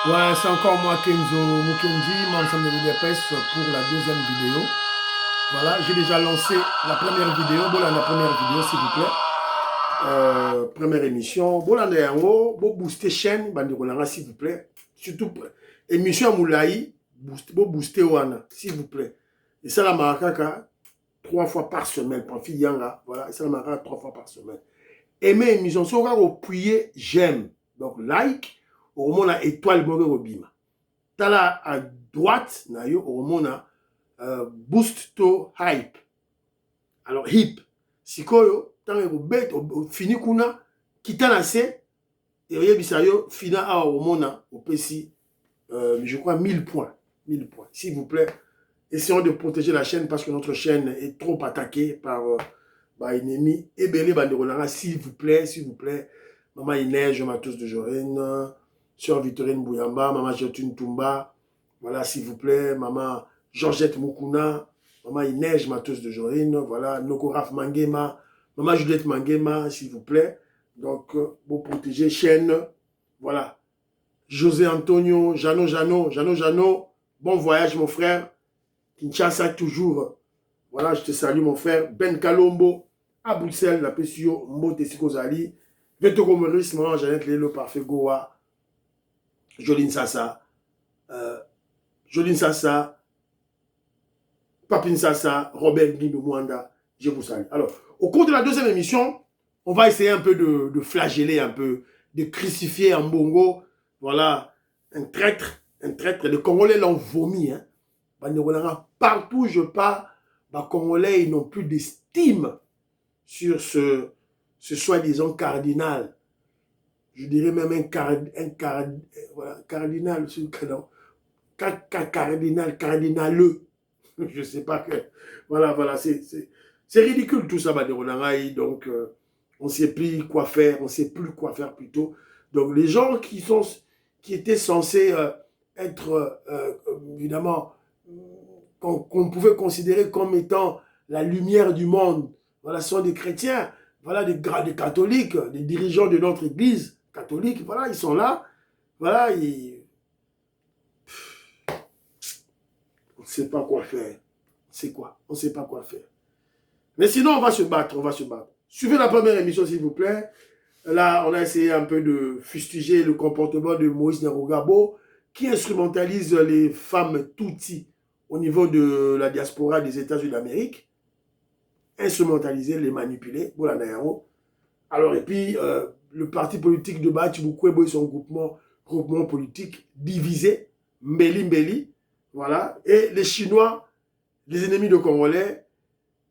Ouais, c'est encore moi, Kenzo Mukendi, membre de l'UDPS pour la deuxième vidéo. Voilà, j'ai déjà lancé la première vidéo. Voilà la première vidéo, s'il vous plaît. Première émission. Voilà, vous booster chaîne, s'il vous plaît. Surtout, émission à Moulaï, booster Wana, s'il vous plaît. Et ça, la marakaka, 3 fois par semaine. Voilà, et ça, la marakaka, 3 fois par semaine. Aimez l'émission, si vous appuyez j'aime. Donc, like, au moment la étoile, Bima. Tala à droite, na yo, au moment boost to hype. Alors, hip. Sikoyo, tant que vous fini kuna, kitana se, et vous avez fina à au moment au PC, je crois 1000 points. 1000 points. S'il vous plaît, essayons de protéger la chaîne parce que notre chaîne est trop attaquée par ennemis. Et bien, s'il vous plaît, s'il vous plaît. Maman Inès, je m'attose de Jorine, Sœur Victorine Bouyamba, Maman Jotune Toumba, voilà, s'il vous plaît, Maman Georgette Moukouna, Maman Inès, je m'attose de Jorine, voilà, Nokoraf Mangema, Maman Juliette Mangema, s'il vous plaît. Donc, pour protéger chaîne, voilà. José Antonio, Jano, bon voyage mon frère. Kinshasa toujours. Voilà, je te salue mon frère. Ben Kalombo, à Bruxelles, la Pessio, Mbote Sikozali. Vetoko Maurice, Maman Jeannette Lelo, Parfait Goa, Joline Sassa, Papine Sassa, Robert Guido Mwanda, je vous salue. Alors, au cours de la deuxième émission, on va essayer un peu de flageller, un peu, de crucifier en bongo, voilà, un traître. Les Congolais l'ont vomi, hein. Partout où je pars, les Congolais, ils n'ont plus d'estime sur ce soi-disant cardinal. Je dirais même voilà, cardinal, cardinaleux. Je ne sais pas que. Voilà, c'est ridicule tout ça, donc on ne sait plus quoi faire, plutôt. Donc les gens qui étaient censés être, évidemment, qu'on pouvait considérer comme étant la lumière du monde, voilà, ce sont des chrétiens, voilà, des catholiques, des dirigeants de notre église catholique, voilà, ils sont là, voilà, on ne sait pas quoi faire. C'est quoi? On ne sait pas quoi faire. Mais sinon, on va se battre. Suivez la première émission, s'il vous plaît. Là, on a essayé un peu de fustiger le comportement de Moïse Nyarugabo, qui instrumentalise les femmes Tutsi au niveau de la diaspora des États-Unis d'Amérique. Instrumentaliser, les manipuler. Alors, et puis, le parti politique de Bachi Bukwebo et son groupement politique divisé, Mbeli, voilà. Et les Chinois, les ennemis de Congolais,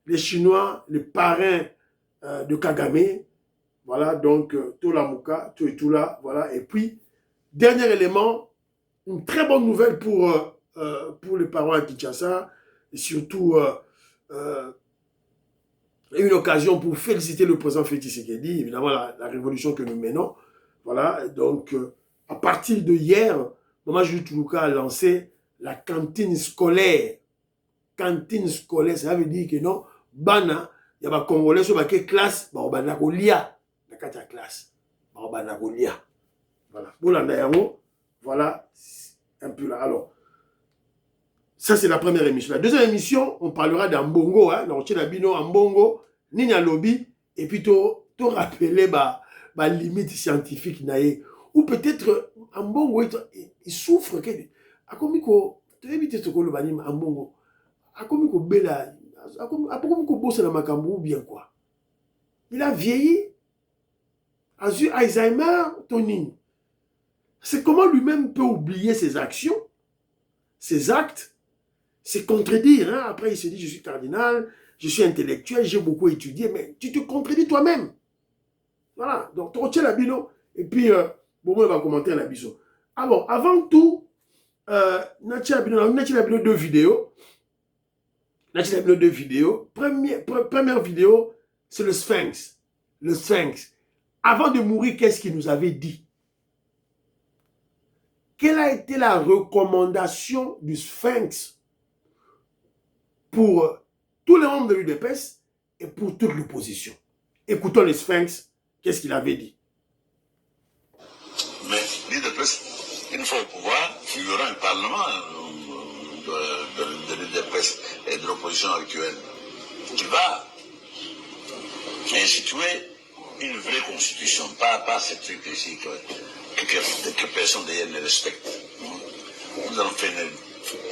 les Chinois, les parrains de Kagame, voilà, donc Tolamuka, Toitula, voilà. Et puis, dernier élément, une très bonne nouvelle pour les parents à Kinshasa, et surtout une occasion pour féliciter le président Félix Tshisekedi, évidemment la révolution que nous menons. Voilà, donc à partir de hier, Maman Julie Toulouka a lancé la cantine scolaire. Cantine scolaire, ça veut dire que non, bana, il y a des Congolais sur la classe, bah, on va lia, la classe, bah, on va lia. Voilà, voilà, un peu là. Alors, ça c'est la première émission. La deuxième émission, on parlera d'Ambongo, hein, Bino Ambongo, Nina Lobby, et puis tu rappeler ma limite scientifique, ou peut-être Ambongo, il souffre, akomiko, tu évites ce que le banim Ambongo. Akomiko Bela, akomiko bosse na makambo ou bien quoi. Il a vieilli, a eu Alzheimer, Tonine. C'est comment lui-même peut oublier ses actions, ses actes, c'est contredire. Hein? Après, il se dit, je suis cardinal, je suis intellectuel, j'ai beaucoup étudié, mais tu te contredis toi-même. Voilà, donc tu retiens la bino, et puis, Bobo va commenter la biso. Ah bon, avant tout, Natia Bino deux vidéos. Première vidéo, c'est le Sphinx. Le Sphinx. Avant de mourir, qu'est-ce qu'il nous avait dit? Quelle a été la recommandation du Sphinx pour tous les membres de l'UDPS et pour toute l'opposition? Écoutons le Sphinx, qu'est-ce qu'il avait dit? Mais l'UDPS Une fois au pouvoir, il y aura un parlement de l'UDPS et de l'opposition actuelle qui va instituer une vraie constitution, pas ces trucs ici que personne d'ailleurs ne respecte. Nous allons faire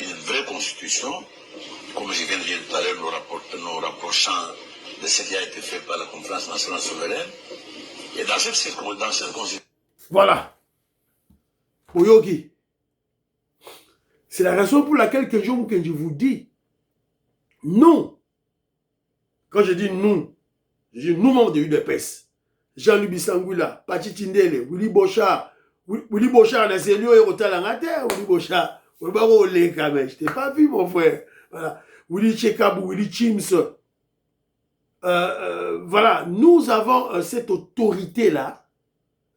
une vraie constitution, comme je viens de dire tout à l'heure, nous rapprochant de ce qui a été fait par la conférence nationale souveraine. Et dans cette constitution... Voilà. Oyogi. C'est la raison pour laquelle que je vous dis, nous, quand je dis nous membres de l'UDPS, Jean-Louis Bissangula, Pachi Tindele, Willy Bochard, n'a c'est lui au Talangate, Willy Bochard, je t'ai pas vu mon frère, voilà, Willy Chekabou, Willy Chims, voilà, nous avons cette autorité-là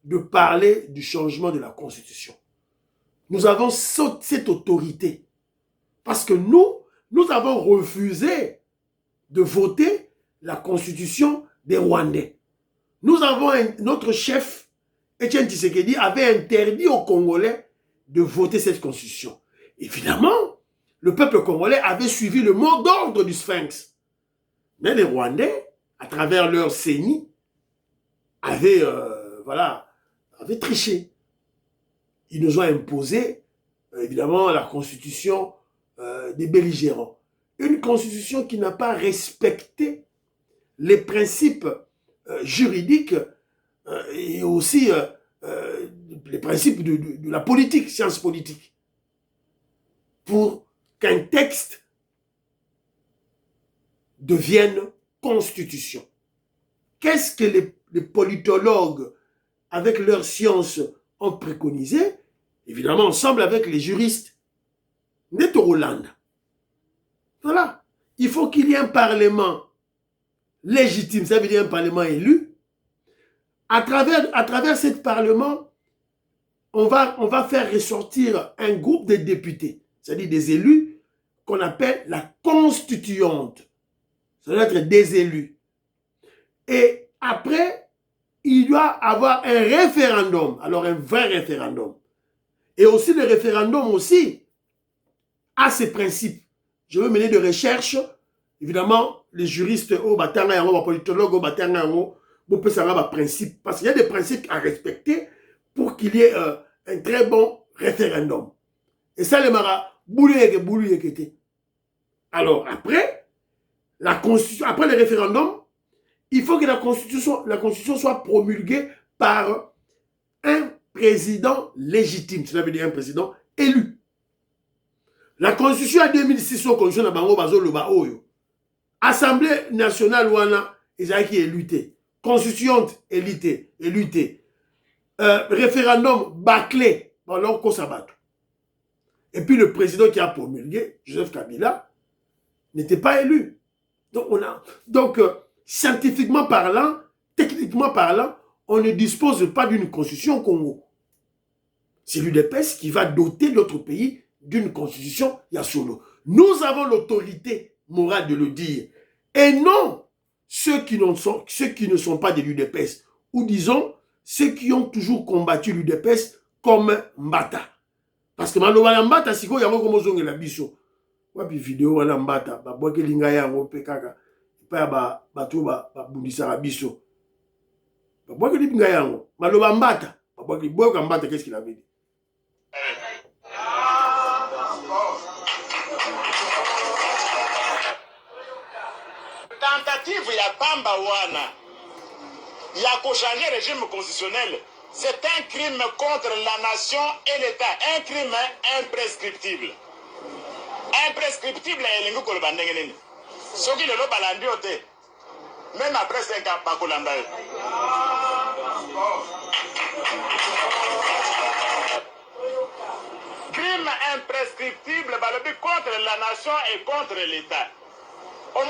de parler du changement de la Constitution. Nous avons cette autorité parce que nous avons refusé de voter la Constitution des Rwandais. Nous avons notre chef, Etienne Tshisekedi, avait interdit aux Congolais de voter cette Constitution. Évidemment, le peuple congolais avait suivi le mot d'ordre du Sphinx. Mais les Rwandais, à travers leur CENI, avaient triché. Ils nous ont imposé, évidemment, la constitution des belligérants. Une constitution qui n'a pas respecté les principes juridiques et aussi les principes de la politique, science politique, pour qu'un texte devienne constitution. Qu'est-ce que les politologues, avec leur science, ont préconisé? Évidemment, ensemble avec les juristes. N'est au Hollande. Voilà. Il faut qu'il y ait un parlement légitime, ça veut dire un parlement élu. À travers ce parlement, on va faire ressortir un groupe de députés, c'est-à-dire des élus, qu'on appelle la constituante. Ça doit être des élus. Et après, il doit avoir un référendum, alors un vrai référendum. Et aussi le référendum aussi a ses principes. Je veux mener de recherche, évidemment, les juristes, les politologues, principes, parce qu'il y a des principes à respecter pour qu'il y ait un très bon référendum. Et ça, les maras, alors après, après le référendum, il faut que la constitution soit promulguée par un président légitime. Cela veut dire un président élu. La constitution en 2006, constitution Assemblée nationale wana ezaki élité. Constituante élité. Référendum bâclé par l'Orco Sabato. Et puis le président qui a promulgué, Joseph Kabila, n'était pas élu. Donc, scientifiquement parlant, techniquement parlant, on ne dispose pas d'une constitution au Congo. C'est l'UDPS qui va doter notre pays d'une constitution Yasolo. Nous avons l'autorité morale de le dire. Et non ceux qui ne sont pas de l'UDPS. Ou disons, ceux qui ont toujours combattu l'UDPS comme Mbata. Parce que Maloba Mbata, si il y a un la biso. Wapi vidéo wana Mbata, babwake linga yango pe kaka. Pa batu bundisa la biso. Babwake linga yango. Maloba Mbata, babwake Mbata, qu'est-ce qu'il avait dit? Tentative ya Pamba wana ya changer le régime constitutionnel, c'est un crime contre la nation et l'État, un crime imprescriptible. Imprescriptible et lingu koloba ndenge nini. Soki lelo balandi ote. Même après 5 ans pas kolanda. Crime imprescriptible balobi contre la nation et contre l'État. Moi,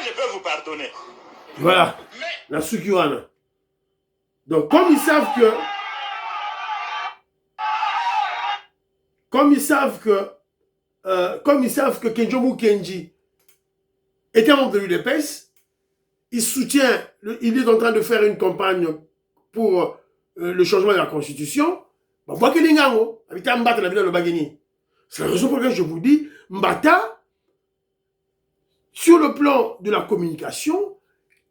je peux vous pardonner. Voilà. La Sukiwana. Donc, comme ils savent que... Comme ils savent que Kenjomu Kenji est un membre de l'UDPS, il soutient, il est en train de faire une campagne pour le changement de la Constitution. C'est la raison pour laquelle je vous dis, Mbata, sur le plan de la communication,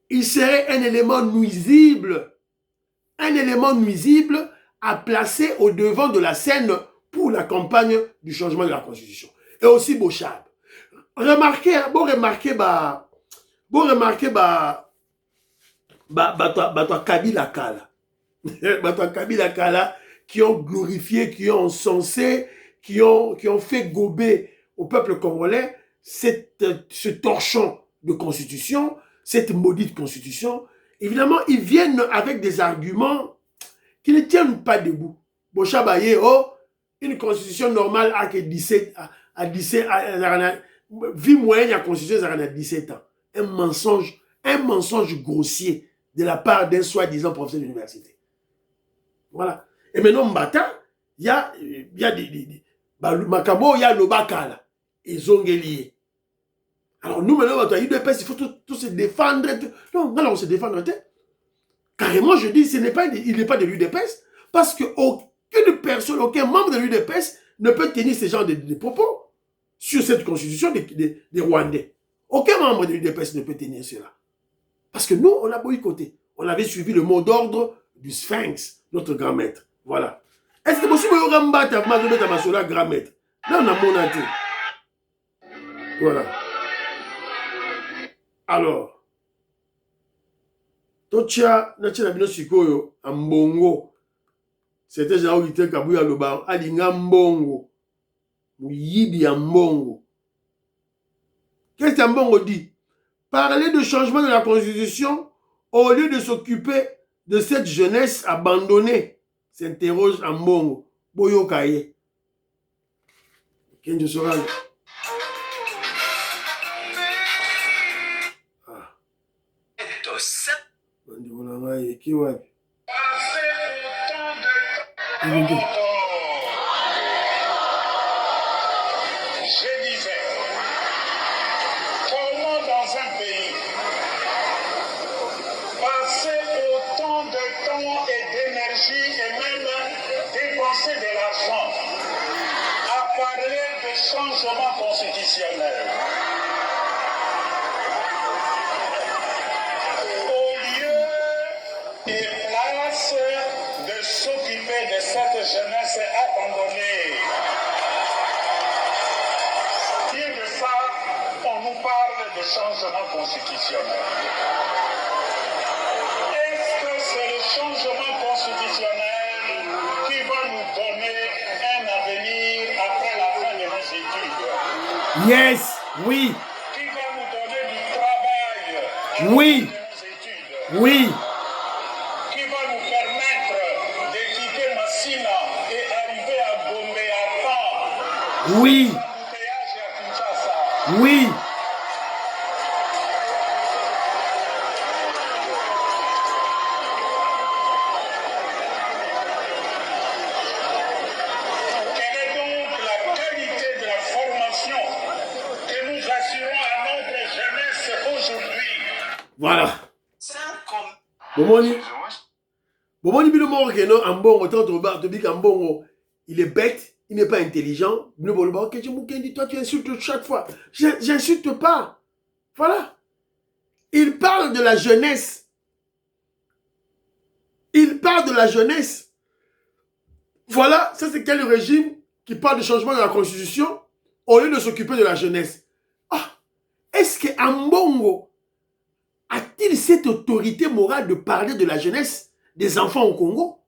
il serait un élément nuisible à placer au devant de la scène pour la campagne du changement de la Constitution. Et aussi Bochab. Remarquez, Kabila Kala. Kabila Kala qui ont glorifié, qui ont encensé, qui ont fait gober au peuple congolais ce torchon de constitution, cette maudite constitution. Évidemment, ils viennent avec des arguments qui ne tiennent pas debout. Bochabaye, une constitution normale a que 17 vie moyenne de la constitution a 17 ans. Un mensonge grossier de la part d'un soi-disant professeur d'université. Voilà. Et maintenant, Mbata, il y a des Makabo, il y a le Bakala. Ils ont lié. Alors nous, maintenant, il faut tout se défendre. Non, on se défendre. Carrément, je dis, il n'est pas de l'UDPS, parce qu'aucune personne, aucun membre de l'UDPS ne peut tenir ce genre de propos sur cette constitution des Rwandais. Aucun membre de l'UDPS ne peut tenir cela. Parce que nous, on a boycotté. On avait suivi le mot d'ordre du Sphinx, notre grand maître. Voilà. Est-ce que possible que vous avez grand maître? Là, on a monaté. Voilà. Alors, Tocha, Natia Nabino Sikoyo, Ambongo, c'était Jean-Victor Kabouya Loba, Alinga Mbongo, Yibi Ambongo. Qu'est-ce qu'Ambongo dit? Parler de changement de la Constitution au lieu de s'occuper de cette jeunesse abandonnée, s'interroge Ambongo. Boyo Kaye. Kenjo Soral. J'ai disais, comment dans un pays passer autant de temps et d'énergie et même dépenser de l'argent à parler de changement constitutionnel? De s'occuper de cette jeunesse abandonnée. Pire de ça, on nous parle de changement constitutionnel. Est-ce que c'est le changement constitutionnel qui va nous donner un avenir après la fin de nos études? Yes, oui. Qui va nous donner du travail oui. De nos études? Oui. Oui. Oui. Quelle est donc la qualité de la formation que nous assurons à notre jeunesse aujourd'hui? Voilà. Bomoni Bilomoro Keno, Ambongo, Ambongo, il est bête. Il n'est pas intelligent. Toi, tu insultes chaque fois. J'insulte pas. Voilà. Il parle de la jeunesse. Il parle de la jeunesse. Voilà, ça c'est quel régime qui parle du changement de la Constitution au lieu de s'occuper de la jeunesse? Ah, est-ce que Ambongo a-t-il cette autorité morale de parler de la jeunesse des enfants au Congo?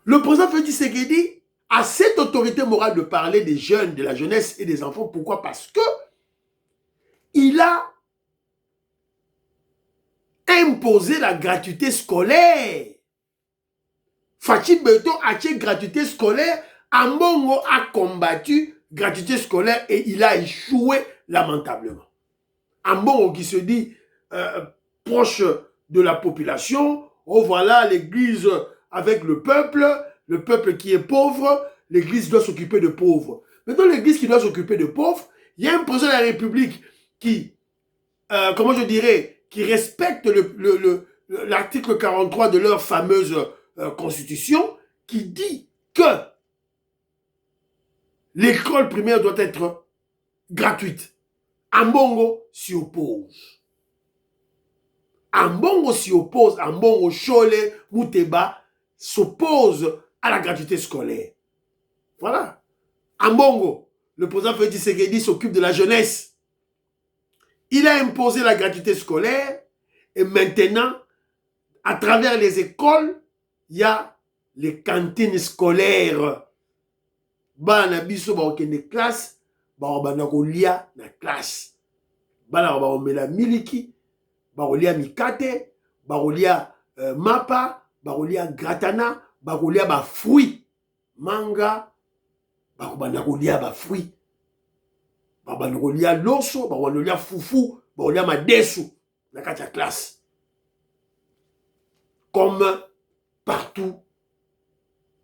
Le président Félix Tshisekedi a cette autorité morale de parler des jeunes, de la jeunesse et des enfants. Pourquoi? Parce que il a imposé la gratuité scolaire. Fachi Beton a dit gratuité scolaire. Ambongo a combattu gratuité scolaire et il a échoué lamentablement. Ambongo qui se dit proche de la population. Oh voilà l'église avec le peuple qui est pauvre, l'église doit s'occuper de pauvres. Maintenant, l'église qui doit s'occuper de pauvres, il y a un président de la République qui, comment je dirais, qui respecte l'article 43 de leur fameuse constitution, qui dit que l'école primaire doit être gratuite. Ambongo s'y oppose. Ambongo s'y oppose. Ambongo, Chole, Mouteba s'oppose à la gratuité scolaire. Voilà. Ambongo, le président Félix Tshisekedi s'occupe de la jeunesse. Il a imposé la gratuité scolaire et maintenant, à travers les écoles, il y a les cantines scolaires. Bana biso ba okende classe, ba bana kolia na classe. Bana ba omela miliki, ba kolia mikate, ba kolia mapa, ba kolia gratana, ba kolia ba fruits, manga, ba bana kolia ba fruits. Ba bana kolia loso, ba kolia fufu, ba kolia madesu na kati ya classe. Comme partout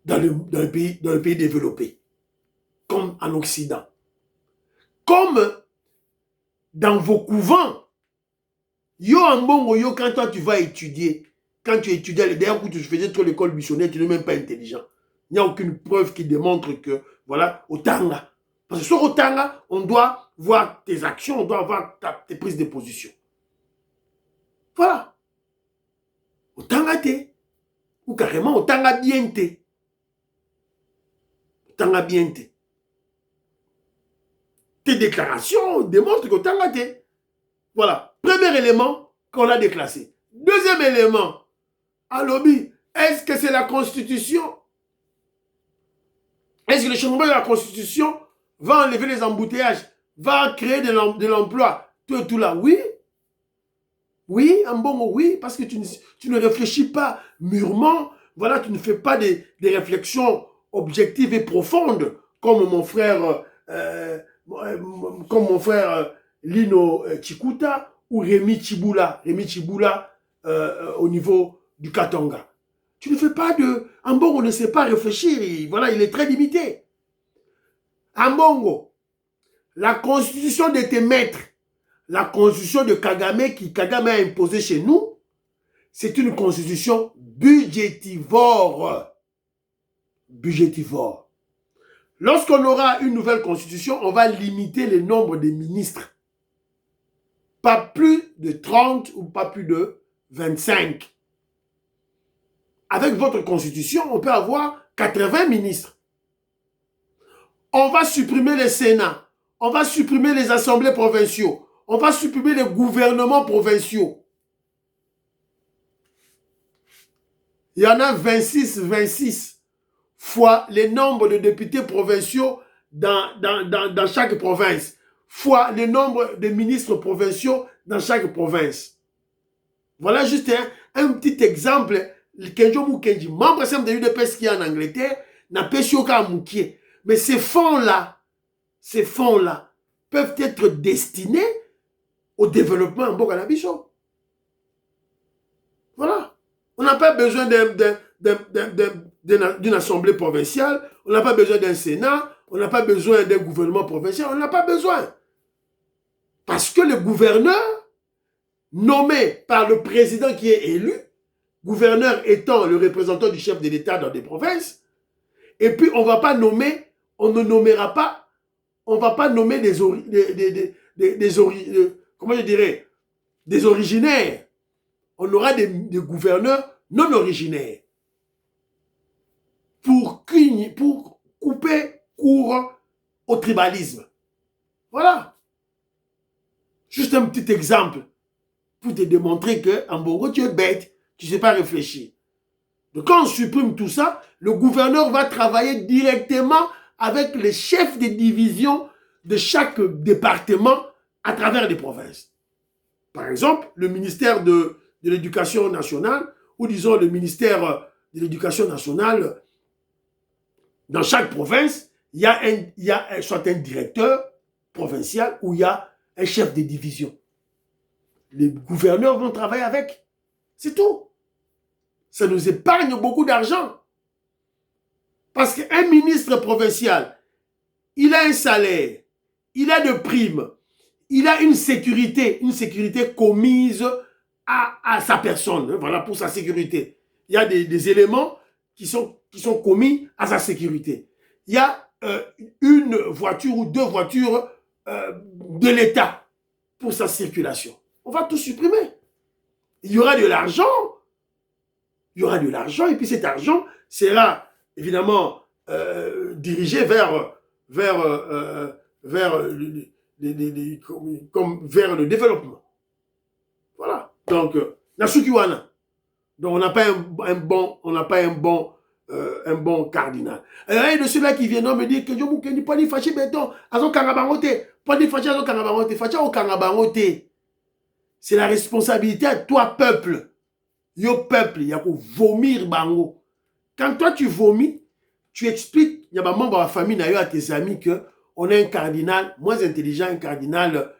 dans le pays développé. Comme en Occident. Comme dans vos couvents. Yo ambongo, yo, quand toi tu vas étudier, quand tu étudiais, d'ailleurs, quand tu faisais trop l'école missionnaire, tu n'es même pas intelligent. Il n'y a aucune preuve qui démontre que, voilà, au Tanga. Parce que sur au Tanga, on doit voir tes actions, on doit voir tes prises de position. Voilà. Au Tanga te. Ou carrément au Tanga bien te. Au Tanga bien te. Tes déclarations démontrent qu'au Tanga te. Voilà. Premier élément qu'on a déclassé. Deuxième élément. À lobby, est-ce que c'est la Constitution? Est-ce que le changement de la Constitution va enlever les embouteillages, va créer de l'emploi? Tout là, oui. Oui, un bon oui, parce que tu ne réfléchis pas mûrement, voilà, tu ne fais pas des réflexions objectives et profondes, comme mon frère, Lino Chikuta ou Rémi Chiboula au niveau du Katanga. Tu ne fais pas de... Ambongo ne sait pas réfléchir, voilà, il est très limité. Ambongo, la constitution de tes maîtres, la constitution de Kagame, qui Kagame a imposée chez nous, c'est une constitution budgétivore. Budgétivore. Lorsqu'on aura une nouvelle constitution, on va limiter le nombre de ministres. Pas plus de 30 ou pas plus de 25. Avec votre constitution, on peut avoir 80 ministres. On va supprimer le Sénat. On va supprimer les assemblées provinciaux. On va supprimer les gouvernements provinciaux. Il y en a 26 fois le nombre de députés provinciaux dans chaque province, fois le nombre de ministres provinciaux dans chaque province. Voilà juste un petit exemple. Kenjo Mukenji, membre simple de l'UDPS qui est en Angleterre, n'a pas choqué Moukier. Mais ces fonds-là peuvent être destinés au développement en Bokanabiso. Voilà. On n'a pas besoin d'une assemblée provinciale, on n'a pas besoin d'un Sénat, on n'a pas besoin d'un gouvernement provincial, on n'a pas besoin. Parce que le gouverneur, nommé par le président qui est élu, gouverneur étant le représentant du chef de l'État dans des provinces, et puis on ne va pas nommer, on ne nommera pas, on ne va pas nommer des originaires. On aura des gouverneurs non originaires. Pour couper court au tribalisme. Voilà. Juste un petit exemple pour te démontrer que en Bongo, tu es bête, tu ne sais pas réfléchir. Donc quand on supprime tout ça, le gouverneur va travailler directement avec les chefs de division de chaque département à travers les provinces. Par exemple, le ministère de l'Éducation nationale, ou disons le ministère de l'Éducation nationale, dans chaque province, il y a soit un directeur provincial ou il y a un chef de division. Les gouverneurs vont travailler avec. C'est tout. Ça nous épargne beaucoup d'argent. Parce qu'un ministre provincial, il a un salaire, il a de primes, il a une sécurité commise à sa personne, voilà, pour sa sécurité. Il y a des éléments qui sont commis à sa sécurité. Il y a une voiture ou deux voitures de l'État pour sa circulation. On va tout supprimer. Il y aura de l'argent. Il y aura de l'argent et puis cet argent sera évidemment dirigé vers le développement. Voilà. Donc, Nasukiwana. Donc, on n'a pas un bon cardinal. Et il y a de ceux-là qui viennent me dire que je ne peux pas dire fâché, mais non, c'est la responsabilité à toi, peuple. Yo, peuple, il y a pour vomir bango. Quand toi, tu vomis, tu expliques, il y a des membres de la famille, à tes amis, qu'on a un cardinal moins intelligent, un cardinal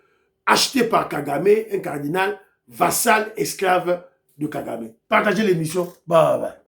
acheté par Kagame, un cardinal vassal, esclave de Kagame. Partagez l'émission. Bye bye.